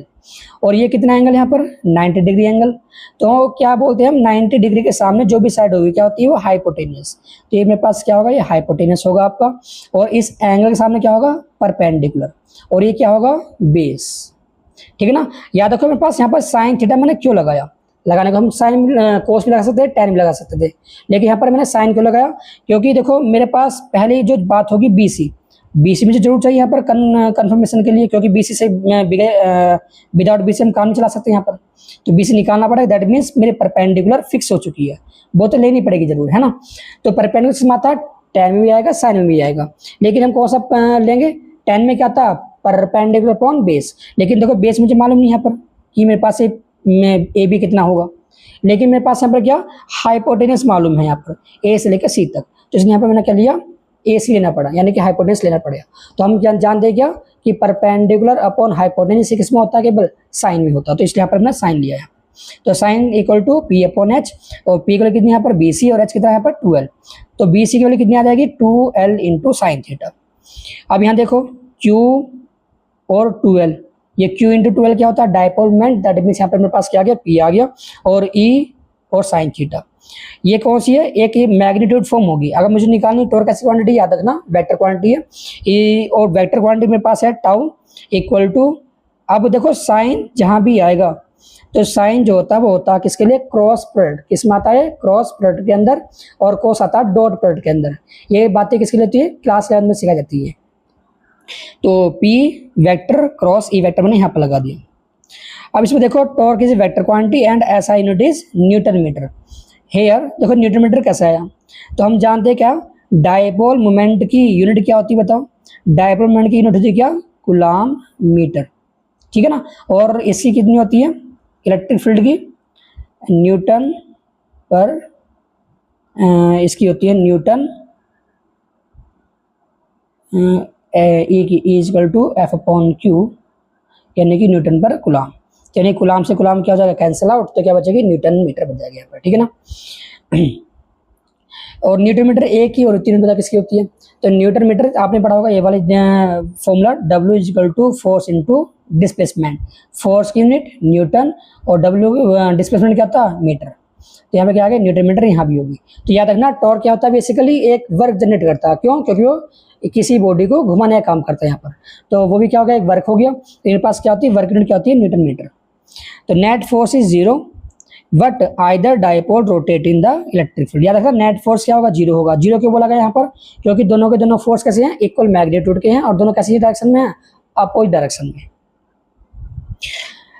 A: और ये कितना एंगल यहाँ पर 90 डिग्री एंगल। तो क्या बोलते हैं हम, 90 डिग्री के सामने जो भी साइड होगी क्या होती है, वो हाइपोटेनियस। तो ये मेरे पास क्या होगा, ये हाइपोटेनियस होगा आपका, और इस एंगल के सामने क्या होगा, परपेंडिकुलर, और ये क्या होगा, बेस, ठीक है ना। याद रखो मेरे पास यहाँ पर साइन थीटा मैंने क्यों लगाया, लगाने को हम साइन कोस भी लगा सकते थे, टेन भी लगा सकते थे, लेकिन यहाँ पर मैंने साइन क्यों लगाया, क्योंकि देखो मेरे पास पहली जो बात होगी बीसी, बीसी मुझे जरूर चाहिए यहाँ पर कंफर्मेशन के लिए, क्योंकि बीसी से विदाउट बीसी हम काम नहीं चला सकते यहाँ पर, तो बीसी निकालना पड़ेगा। दैट मीन्स मेरे परपेंडिकुलर फिक्स हो चुकी है, वो तो लेनी पड़ेगी जरूर, है ना। तो परपेंडिकुलर से माता टेन में भी आएगा, साइन में भी आएगा, लेकिन हम कौन सा लेंगे, टेन में क्या था, परपेंडिकुलर अपॉन बेस। लेकिन देखो बेस मुझे मालूम नहीं यहाँ पर कि मेरे पास ए बी कितना होगा, लेकिन मेरे पास यहाँ पर क्या, हाइपोटेनस मालूम है यहाँ पर ए से लेकर सी तक, तो इसलिए यहाँ पर मैंने क्या लिया, ए सी लेना पड़ा, यानी कि हाइपोटेनस लेना पड़ेगा। तो हम क्या जानते क्या कि परपेंडिकुलर अपॉन हाइपोटेनस किस में होता है, केवल साइन में होता है, तो इसलिए यहाँ पर मैंने साइन लिया है। तो sine equal to P upon H, और पी की वैल्यू कितनी यहाँ पर बी सी, और एच कितना यहाँ पर 2L, तो बी सी की वैल्यू कितनी आ जाएगी 2L इंटू साइन थीटा। अब यहाँ देखो Q और 2L, ये Q इंटू 2L क्या होता है, डायपोल मोमेंट, दैट मीन्स यहाँ पर मेरे पास क्या आ गया, P आ गया, और E और साइन थीटा। ये कौन सी है, एक ये मैग्नीट्यूड फॉर्म होगी। अगर मुझे निकालनी टॉर्क ऐसी क्वांटिटी, याद रखना वेक्टर क्वांटिटी है, E और वेक्टर क्वांटिटी मेरे पास है टाउ, इक्वल टू, अब देखो साइन जहां भी आएगा तो साइन जो होता है वो होता है किसके लिए, क्रॉस प्रोडक्ट। किस में आता है, क्रॉस प्रोडक्ट के अंदर, और कोस आता है डॉट प्रोडक्ट के अंदर। ये बातें किसके लिए होती है, क्लास 11 में सिखाई जाती है। तो P vector cross E vector मैंने यहाँ पर लगा दिया। अब इसमें देखो torque is vector quantity and SI unit is newton metre. Here देखो न्यूटन मीटर कैसा है, तो हम जानते हैं क्या, डायपोल मोमेंट की यूनिट क्या होती है बताओ, डायपोल मोमेंट की यूनिट होती है क्या, कूलम मीटर, ठीक है ना। और इसकी कितनी होती है, इलेक्ट्रिक फील्ड की, न्यूटन पर इसकी होती है न्यूटन E की इक्वल टू F/Q, यानी कि न्यूटन पर कूलम। यानी कूलम से कूलम क्या हो जाएगा, कैंसिल आउट, तो क्या बचेगी, न्यूटन मीटर बच जाएगा यहाँ पर, ठीक है ना। और न्यूटन मीटर एक ही और तीन पता किसकी होती है, तो न्यूटन मीटर आपने पढ़ा होगा ये वाले formula, W equal to force into displacement. Force की यूनिट न्यूटन और W डिस्प्लेसमेंट क्या होता है, मीटर। तो यहाँ पे क्या आ गया, न्यूटन मीटर यहाँ भी होगी। तो याद रखना टॉर्क क्या होता है, बेसिकली एक वर्क जनरेट करता है, क्यों, क्योंकि वो किसी बॉडी को घुमाने का काम करता है यहाँ पर, तो वो भी क्या हो गया, एक वर्क हो गया। तो इनके पास क्या होती है, वर्क यूनिट क्या होती है, न्यूटन मीटर। तो net force is zero but either dipole rotate in the electric field. याद रखना नेट फोर्स क्या होगा, जीरो होगा। जीरो क्यों बोला गया यहाँ पर, क्योंकि दोनों के दोनों फोर्स कैसे हैं, इक्वल मैग्नीट्यूड के हैं, और दोनों कैसी डायरेक्शन में हैं, अपोजिट डायरेक्शन में।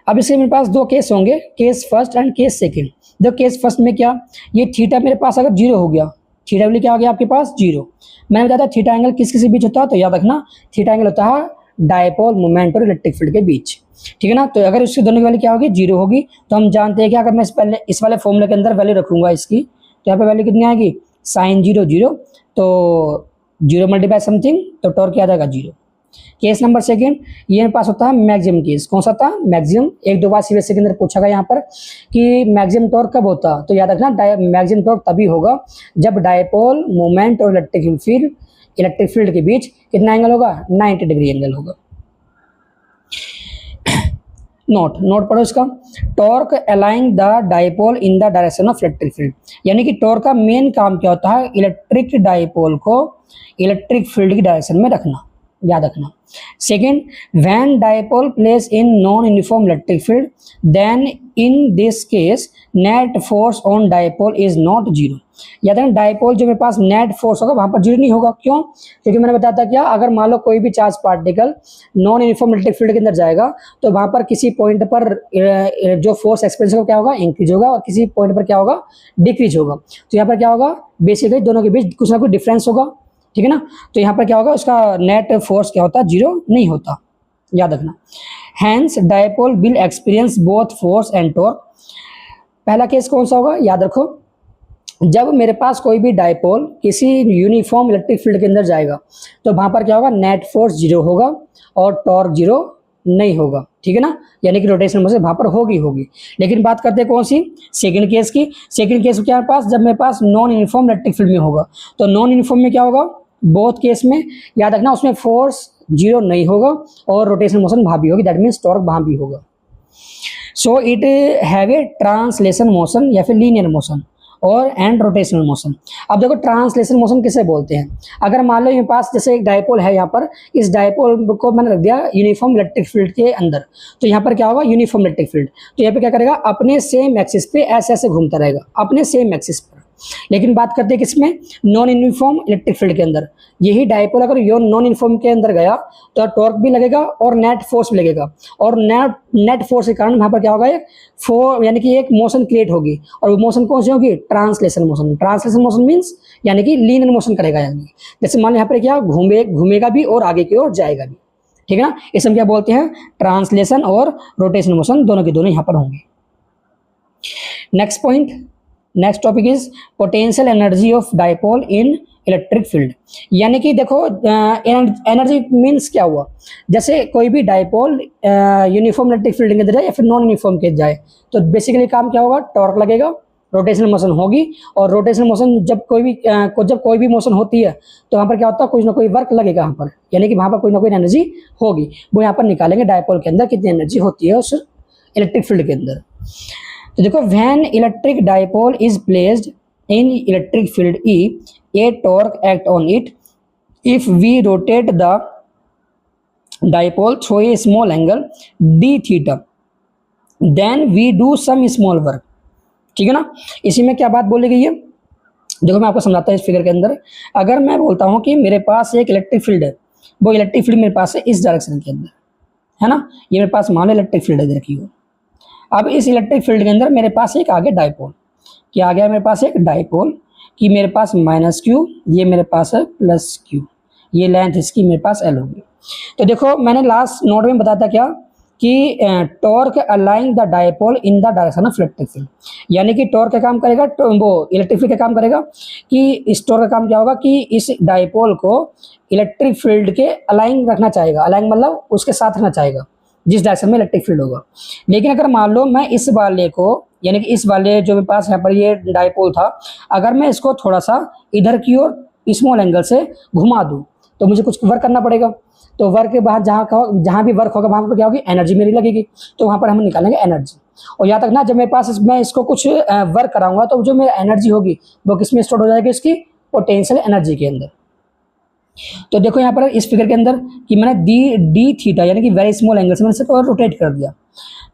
A: अब इसके मेरे पास दो केस होंगे, case first and case second. देखो केस फर्स्ट में क्या, ये थीटा मेरे पास अगर जीरो हो गया, थीटा वैल्यू क्या हो गया आपके पास, जीरो। मैंने बताया था थीटा एंगल किस किस बीच होता है, तो याद रखना थीटा एंगल होता है डायपोल मोमेंट और इलेक्ट्रिक फील्ड के बीच, ठीक है ना। तो अगर उसकी दोनों की वैल्यू क्या होगी, जीरो होगी, तो हम जानते हैं कि अगर मैं इस वाले फॉर्मूले के अंदर वैल्यू रखूंगा इसकी, तो यहाँ पे वैल्यू कितनी आएगी, साइन जीरो जीरो, तो जीरो मल्टीप्लाई समथिंग, तो टॉर्क क्या आ जाएगा, जीरो। केस नंबर सेकंड, ये मेरे पास होता है मैक्सिमम केस। कौन सा था, मैक्सिमम। एक दो बार सीबीएसई के अंदर पूछा गया यहाँ पर कि मैक्सिमम टॉर्क कब होता, तो याद रखना मैक्सिमम टॉर्क तभी होगा जब डायपोल मोमेंट और इलेक्ट्रिक फील्ड के बीच कितना एंगल होगा, 90 डिग्री एंगल होगा। नोट पढ़ो इसका, torque aligning the dipole in the direction of electric field. यानी कि टॉर्क का मेन काम क्या होता है, इलेक्ट्रिक डायपोल को इलेक्ट्रिक फील्ड की डायरेक्शन में रखना, याद रखना। Second, when dipole place in non uniform electric field then in this case net force on dipole is not zero. याद रखना डायपोल जो मेरे पास नेट फोर्स होगा वहां पर जीरो नहीं होगा, क्यों, क्योंकि मैंने बताया था क्या, अगर मान लो कोई भी charge particle non uniform electric field के अंदर जाएगा तो वहां पर किसी पॉइंट पर जो फोर्स एक्सपेंस होगा क्या होगा, इंक्रीज होगा, और किसी पॉइंट पर क्या होगा, डिक्रीज होगा। तो यहाँ पर क्या होगा, बेसिकली दोनों के बीच कुछ ना कुछ डिफरेंस होगा, ठीक है ना। तो यहाँ पर क्या होगा, उसका नेट फोर्स क्या होता है, जीरो नहीं होता, याद रखना। Hence dipole will experience both force and torque. पहला केस कौन सा होगा, याद रखो, जब मेरे पास कोई भी डायपोल किसी यूनिफॉर्म इलेक्ट्रिक फील्ड के अंदर जाएगा तो वहां पर क्या होगा, नेट फोर्स जीरो होगा और टॉर्क जीरो नहीं होगा, ठीक है ना। यानी कि रोटेशनल मोशन वहां पर होगी। लेकिन बात करते हैं कौन सी, सेकंड केस की। सेकंड केस क्या है पास, जब मेरे पास नॉन यूनिफॉर्म इलेक्ट्रिक फील्ड में होगा, तो नॉन यूनिफॉर्म में क्या होगा, बोथ केस में याद रखना उसमें फोर्स जीरो नहीं होगा और रोटेशनल मोशन वहां भी होगी, दैट मीन्स टॉर्क वहां भी होगा। So it have a translation motion या फिर लीनियर मोशन और एंड रोटेशनल मोशन। अब देखो ट्रांसलेशन मोशन किसे बोलते हैं, अगर मान लो मेरे पास जैसे एक डायपोल है, यहाँ पर इस डायपोल को मैंने रख दिया यूनिफॉर्म इलेक्ट्रिक फील्ड के अंदर, तो यहाँ पर क्या होगा, यूनिफॉर्म इलेक्ट्रिक फील्ड, तो यहाँ पे क्या करेगा, अपने सेम एक्सिस पे ऐसे ऐसे घूमता रहेगा, अपने सेम एक्सिस पर। लेकिन बात करते हैं किसमें, नॉन यूनिफॉर्म इलेक्ट्रिक फील्ड के अंदर। यही डायपोल अगर नॉन यूनिफॉर्म के अंदर गया तो टॉर्क भी लगेगा और नेट फोर्स भी लगेगा, और नेट फोर्स के कारण वहां पर क्या होगा, यानी कि एक मोशन क्रिएट होगी, और वो मोशन कौन सी होगी, translation motion. Translation motion means यानी कि लीनियर मोशन करेगा, यानी जैसे मान लो यहाँ पर क्या घूमेगा भी और आगे की ओर जाएगा भी, ठीक है ना। इसे हम क्या बोलते हैं, ट्रांसलेशन और रोटेशन मोशन दोनों के दोनों यहाँ पर होंगे। Next point, next topic is potential energy of dipole in electric field. यानी कि देखो एनर्जी मीन्स क्या हुआ, जैसे कोई भी डायपोल यूनिफॉर्म इलेक्ट्रिक फील्ड के अंदर जाए या फिर नॉन यूनिफॉर्म के जाए, तो बेसिकली काम क्या होगा, टॉर्क लगेगा, रोटेशनल मोशन होगी, और रोटेशनल मोशन जब कोई भी मोशन होती है तो वहाँ पर क्या होता है, कुछ ना कोई वर्क लगेगा वहाँ पर, यानी कि वहाँ पर कोई ना कोई एनर्जी होगी। वो यहाँ पर निकालेंगे डायपोल के अंदर कितनी एनर्जी होती है उस इलेक्ट्रिक फील्ड के अंदर। तो देखो when electric dipole is placed in electric field E, a torque act on it if we rotate the dipole through a small angle D theta, then we do some small work. ठीक है ना, इसी में क्या बात बोली गई है, देखो मैं आपको समझाता हूँ इस फिगर के अंदर। अगर मैं बोलता हूँ कि मेरे पास एक इलेक्ट्रिक फील्ड है, वो इलेक्ट्रिक फील्ड मेरे पास है इस डायरेक्शन के अंदर, है ना, ये मेरे पास मान लो इलेक्ट्रिक फील्ड है रखी हो। अब इस इलेक्ट्रिक फील्ड के अंदर मेरे पास एक आगे डाइपोल, क्या आ गया मेरे पास एक डाइपोल कि मेरे पास माइनस क्यू, ये मेरे पास है प्लस क्यू, ये लेंथ इसकी मेरे पास एल होगी। तो देखो मैंने लास्ट नोट में बताया था क्या कि torque aligning the dipole in the direction of electric field, यानी कि टॉर्क का काम करेगा, वो इलेक्ट्रिक फील्ड का काम करेगा कि इस टॉर्क का काम क्या होगा कि इस डाइपोल को इलेक्ट्रिक फील्ड के अलाइंग रखना चाहेगा, अलाइंग मतलब उसके साथ रखना चाहेगा जिस डायरेक्शन में इलेक्ट्रिक फील्ड होगा। लेकिन अगर मान लो मैं इस वाले को, यानी कि इस वाले जो मेरे पास यहाँ पर ये डाइपोल था, अगर मैं इसको थोड़ा सा इधर की ओर स्मॉल एंगल से घुमा दूँ तो मुझे कुछ वर्क करना पड़ेगा। तो वर्क के बाद जहाँ भी वर्क होगा वहाँ पर क्या होगी, एनर्जी मेरी लगेगी, तो वहाँ पर हम निकालेंगे एनर्जी। और यहाँ तक ना जब मेरे पास मैं इसको कुछ वर्क कराऊंगा तो जो मेरी एनर्जी होगी वो किस में स्टोर हो जाएगी, इसकी पोटेंशियल एनर्जी के अंदर। तो देखो यहाँ पर इस फिगर के अंदर कि मैंने डी थीटा यानी कि वेरी स्मॉल एंगल से मैंने इसको रोटेट कर दिया।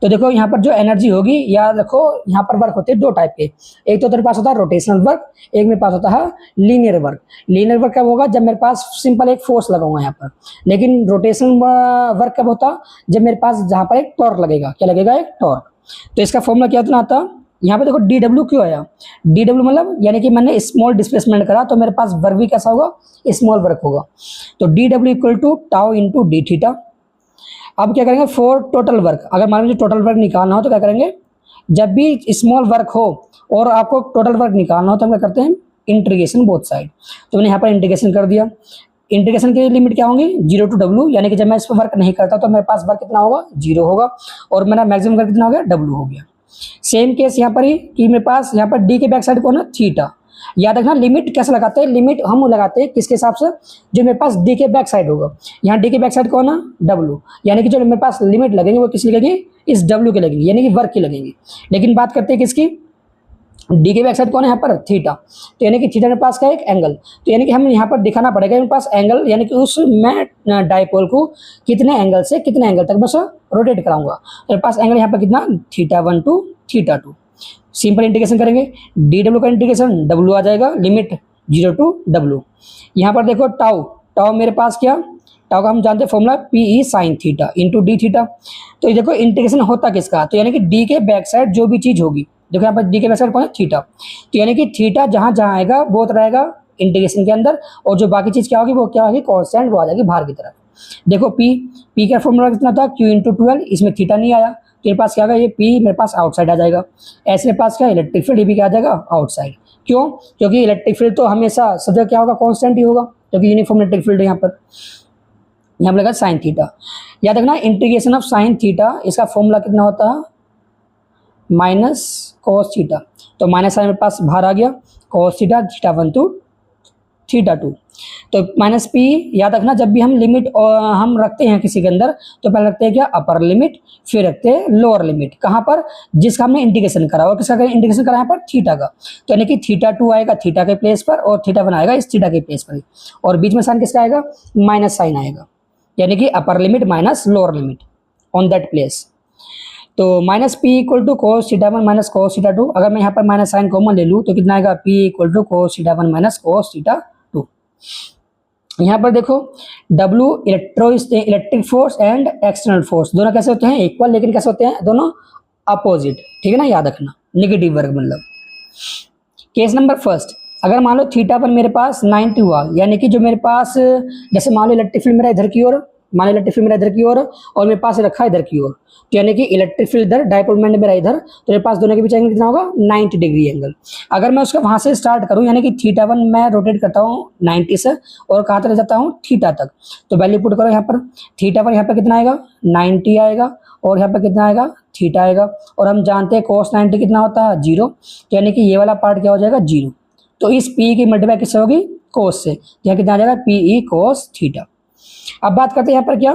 A: तो देखो यहाँ पर जो एनर्जी होगी, याद रखो यहाँ पर वर्क होते हैं दो टाइप के, एक तो तेरे पास होता है रोटेशनल वर्क, एक मेरे पास होता है लीनियर वर्क। लीनियर वर्क कब होगा, जब मेरे पास सिंपल एक फोर्स लगाऊंगा यहाँ पर। लेकिन रोटेशनल वर्क कब होता, जब मेरे पास जहाँ पर एक टॉर्क लगेगा, क्या लगेगा, एक टॉर्क। तो इसका फॉर्मूला क्या होता आता, यहाँ पे देखो डी डब्ल्यू क्यों आया, डी डब्ल्यू मतलब यानी कि मैंने स्मॉल डिस्प्लेसमेंट करा तो मेरे पास वर्क भी कैसा होगा, स्मॉल वर्क होगा। तो D W equal to tau into D theta. अब क्या करेंगे, फॉर टोटल वर्क, अगर मान लीजिए टोटल वर्क निकालना हो तो क्या करेंगे, जब भी स्मॉल वर्क हो और आपको टोटल वर्क निकालना हो तो हम क्या करते हैं, इंटीग्रेशन बोथ साइड। तो मैंने यहाँ पर इंटीग्रेशन कर दिया। इंटीग्रेशन की लिमिट क्या होगी, 0 टू डब्ल्यू, यानी कि जब मैं इस पर वर्क नहीं करता तो मेरे पास वर्क कितना होगा, 0 होगा, और मेरा मैक्सिमम वर्क कितना हो गया, डब्ल्यू हो गया। सेम केस यहाँ पर ही कि मेरे पास यहाँ पर डी के बैक साइड कौन है, थीटा। याद रखना लिमिट कैसे लगाते हैं, लिमिट हम लगाते हैं किसके हिसाब से, जो मेरे पास डी के बैक साइड होगा। यहाँ डी के बैक साइड कौन है, डब्ल्यू, यानी कि जो मेरे पास लिमिट लगेंगे वो किस लगेगी, इस डब्ल्यू के लगेगी, यानी कि वर्क की लगेंगी। लेकिन बात करते हैं किसकी, डी के बैक साइड कौन है यहाँ पर, थीटा। तो यानी कि थीटा मेरे पास का एक एंगल, तो यानी कि हमें यहाँ पर दिखाना पड़ेगा मेरे पास एंगल, यानी कि उस मैं डाइपोल को कितने एंगल से कितने एंगल तक बस रोटेट कराऊंगा। तो मेरे पास एंगल यहाँ पर कितना, θ1 टू θ2। सिंपल इंटीग्रेशन करेंगे, डी डब्ल्यू का इंटीग्रेशन डब्ल्यू आ जाएगा, लिमिट 0 टू डब्ल्यू। यहाँ पर देखो टाउ, टाउ मेरे पास क्या, टाउ का हम जानते हैं formula PE sin theta into D theta. तो ये देखो इंटीग्रेशन होता किसका, तो यानी कि डी के बैक साइड जो भी चीज़ होगी, देखो यहाँ पर डी के बैक साइड कौन है, थीटा। तो यानी कि थीटा जहाँ जहाँ आएगा वो रहेगा इंटीग्रेशन के अंदर, और जो बाकी चीज़ क्या होगी वो क्या होगी, कॉन्स्टेंट, वो आ जाएगी बाहर की तरफ। देखो पी का फॉर्मूला कितना था, Q इंटू 12, इसमें थीटा नहीं आया तो मेरे पास क्या होगा, ये P मेरे पास आउटसाइड आ जाएगा। ऐसे मेरे पास क्या इलेक्ट्रिक फील्ड, ये भी क्या आ जाएगा, आउटसाइड। क्यों, क्योंकि इलेक्ट्रिक फील्ड तो हमेशा सब जगह क्या होगा, कॉन्स्टेंट ही होगा, क्योंकि यूनिफॉर्म इलेक्ट्रिक फील्ड है यहाँ पर लगा साइन थीटा। याद रखना इंटीग्रेशन ऑफ साइन थीटा, इसका फॉर्मूला कितना होता है, माइनस कॉस थीटा। तो माइनस साइन मेरे पास बाहर आ गया, कॉस थीटा, θ1 टू θ2। तो माइनस पी, याद रखना जब भी हम लिमिट हम रखते हैं किसी के अंदर तो पहले रखते हैं क्या, अपर लिमिट, फिर रखते हैं लोअर लिमिट। कहाँ पर, जिसका हमने इंटीग्रेशन करा हुआ, किसका इंटीग्रेशन करा यहाँ पर, थीटा का। तो यानी कि θ2 आएगा थीटा के प्लेस पर और θ1 आएगा इस थीटा के प्लेस पर, और बीच में साइन किसका आएगा, माइनस साइन आएगा, यानी कि upper limit minus lower limit on that place. तो minus P equal to cos θ1 minus cos θ2। अगर मैं यहाँ पर माइनस साइन कॉमन ले लूँ तो कितना आएगा, P equal to cos θ1 minus cos θ2। यहाँ पर देखो W electric force and external force दोनों कैसे होते हैं, इक्वल, लेकिन कैसे होते हैं, दोनों अपोजिट। ठीक है ना, याद रखना नेगेटिव वर्ग मतलब। केस नंबर फर्स्ट, अगर मान लो थीटा पर मेरे पास 90 हुआ, यानी कि जो मेरे पास जैसे मान लो इलेक्ट्रिक फील्ड मेरा इधर की ओर, मान लो इलेक्ट्रिक फील्ड मेरा इधर की ओर और मेरे पास रखा है इधर की ओर, तो यानी कि इलेक्ट्रिक फील्ड इधर, डाइपोल मोमेंट मेरा इधर, तो मेरे पास दोनों के बीच एंगल कितना होगा, 90 डिग्री एंगल। अगर मैं उसका वहां से स्टार्ट करूं, यानी कि θ1 मैं रोटेट करता हूं 90 से और कहाँ तक जाता हूं, थीटा तक, तो वैल्यू पुट करो यहाँ पर, θ1 यहाँ पर कितना आएगा, 90 आएगा, और यहाँ पर कितना आएगा, थीटा आएगा, और हम जानते हैं cos 90 कितना होता है, 0, तो यानी कि ये वाला पार्ट क्या हो जाएगा, 0। तो इस P की मल्टीप्लाई किससे होगी, कोस से, यहाँ कितना आ जाएगा, PE cos थीटा। अब बात करते हैं यहाँ पर क्या,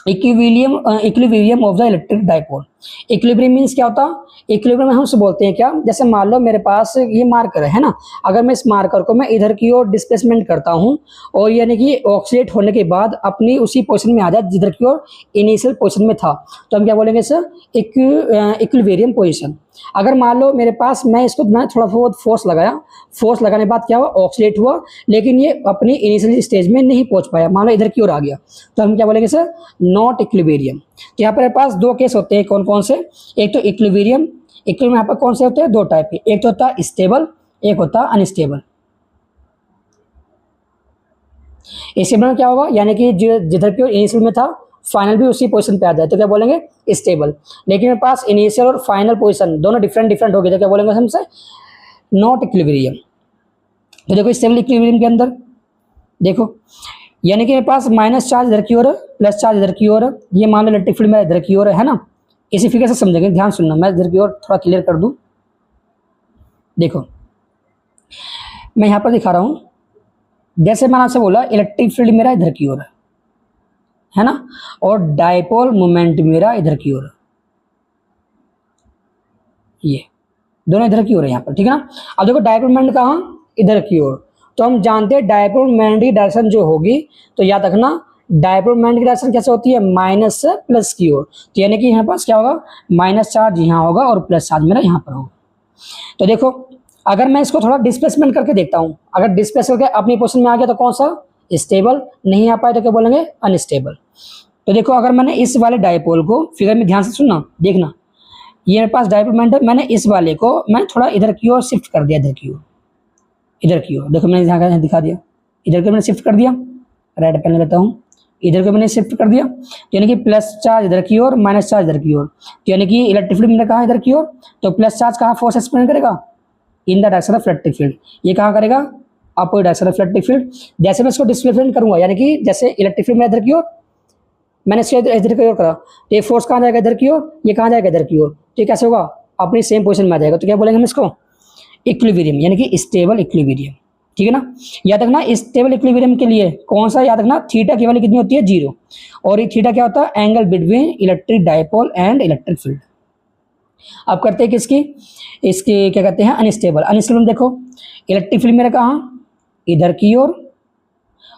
A: equilibrium of the electric dipole. Equilibrium means क्या होता है, इक्विलिब्रियम हम उससे बोलते हैं क्या, जैसे मान लो मेरे पास ये मार्कर है ना, अगर मैं इस मार्कर को मैं इधर की ओर डिस्प्लेसमेंट करता हूँ और यानी कि ऑक्सीडेट होने के बाद अपनी उसी पोजीशन में आ जाए जिधर की ओर इनिशियल पोजीशन में था, तो हम क्या बोलेंगे सर, इक्विलिब्रियम पोजीशन। अगर मान लो मेरे पास मैं थोड़ा बहुत फोर्स लगाया, फोर्स लगाने के बाद क्या हुआ, ऑक्सीडेट हुआ, लेकिन ये अपनी इनिशियल स्टेज में नहीं पहुंच पाया, मान लो इधर की ओर आ गया, तो हम क्या बोलेंगे सर, नॉट इक्विलिब्रियम। तो यहाँ पर मेरे पास दो केस होते हैं, कौन कौन से, एक तो इक्विलिब्रियम, इक्विलिब्रियम यहाँ पर कौन से होते हैं, दो टाइप के, एक तो होता है स्टेबल, एक होता है अनस्टेबल। स्टेबल में क्या होगा, यानी कि जिधर की ओर इनिशियल में था फाइनल भी उसी पोजीशन पे आ जाए, तो क्या बोलेंगे स्टेबल। लेकिन मेरे पास इनिशियल और फाइनल पोजीशन दोनों डिफरेंट डिफरेंट हो गए, तो क्या बोलेंगे हमसे, नॉट इक्विलिब्रियम। तो देखो स्टेबल इक्विलिब्रियम के अंदर देखो, यानी कि मेरे पास माइनस चार्ज इधर की ओर है, प्लस चार्ज इधर की ओर है, ये मान लो इलेक्ट्रिक फील्ड मेरा इधर की ओर है ना, इसी फिगर से समझेंगे, ध्यान सुनना, मैं इधर की ओर थोड़ा क्लियर कर दूं। देखो मैं यहाँ पर दिखा रहा हूँ, जैसे मैंने आपसे बोला इलेक्ट्रिक फील्ड मेरा इधर की ओर है ना, और डायपोल मोमेंट मेरा इधर की ओर, ये दोनों इधर की ओर है यहाँ पर, ठीक है ना। अब देखो डायपोल मोमेंट कहाँ, इधर की ओर, तो हम जानते हैं डायपोल मोमेंट की डायरेक्शन जो होगी, तो याद रखना डायपोल मोमेंट की डायरेक्शन कैसे होती है, माइनस से प्लस की ओर, तो यानी कि यहाँ पास क्या होगा, माइनस चार्ज यहाँ होगा और प्लस चार्ज मेरा यहाँ पर होगा। तो देखो अगर मैं इसको थोड़ा डिस्प्लेसमेंट करके देखता हूँ, अगर डिस्प्लेस करके अपनी पोजीशन में आ गया तो कौन सा, स्टेबल, नहीं आ पाए तो क्या बोलेंगे, अनस्टेबल। तो देखो अगर मैंने इस वाले डायपोल को, फिगर में ध्यान से सुनना देखना, ये मेरे पास डायपोल मोमेंट है, मैंने इस वाले को मैं थोड़ा इधर की ओर शिफ्ट कर दिया, इधर की ओर, इधर की ओर, देखो मैंने यहाँ दिखा दिया, इधर को मैंने शिफ्ट कर दिया, रेड पेन लेता हूँ, इधर को मैंने शिफ्ट कर दिया, यानी कि प्लस चार्ज इधर की ओर, माइनस चार्ज इधर की ओर, यानी कि इलेक्ट्रिक फील्ड मैंने कहा इधर की ओर, तो प्लस चार्ज कहाँ फोर्स एक्सपेंड करेगा, इन the direction of electric field, ये कहाँ करेगा, opposite direction of electric field. जैसे मैं इसको डिस्प्लेसमेंट करूंगा, यानी कि जैसे इलेक्ट्रिक फील्ड में इधर की ओर, मैंने इसको इधर की ओर करा, तो ये फोर्स कहाँ जाएगा, इधर की ओर, ये कहाँ जाएगा, इधर की ओर, तो ये कैसे होगा, अपनी सेम पोजीशन में आ जाएगा, तो क्या बोलेंगे हम इसको, इक्विलिब्रियम, यानी कि स्टेबल इक्विलिब्रियम, ठीक है ना। याद रखना स्टेबल इक्विलिब्रियम के लिए कौन सा, याद रखना थीटा की वैल्यू कितनी होती है, 0, और ये थीटा क्या होता है, angle between electric dipole and electric field. अब करते हैं किसकी, इसकी क्या कहते हैं, अनस्टेबल। अनस्टेबल में देखो इलेक्ट्रिक फील्ड मेरा कहाँ, इधर की ओर,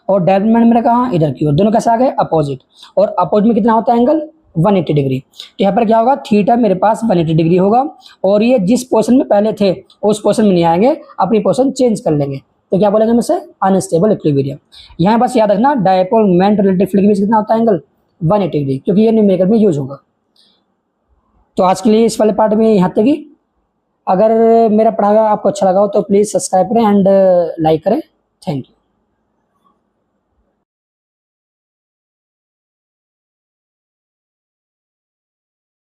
A: और डायपोल मोमेंट मेरा कहाँ, इधर की ओर, दोनों कैसे आ गए, अपोजिट, और अपोजिट में कितना होता है एंगल, 180 डिग्री। तो यहाँ पर क्या होगा, थीटा मेरे पास 180 डिग्री होगा, और ये जिस पोजीशन में पहले थे उस पोजीशन में नहीं आएंगे, अपनी पोजीशन चेंज कर लेंगे, तो क्या बोलेंगे हम इसे, अनस्टेबल इक्विलिब्रियम। यहाँ बस याद रखना डायपोल मोमेंट और इलेक्ट्रिक फील्ड के बीच कितना होता है एंगल, 180 डिग्री, क्योंकि ये न्यूमेरिकल में यूज होगा। तो आज के लिए इस वाले पार्ट में यहाँ तक ही। अगर मेरा पढ़ाया आपको अच्छा लगा हो तो प्लीज़ सब्सक्राइब करें एंड लाइक करें। Thank you.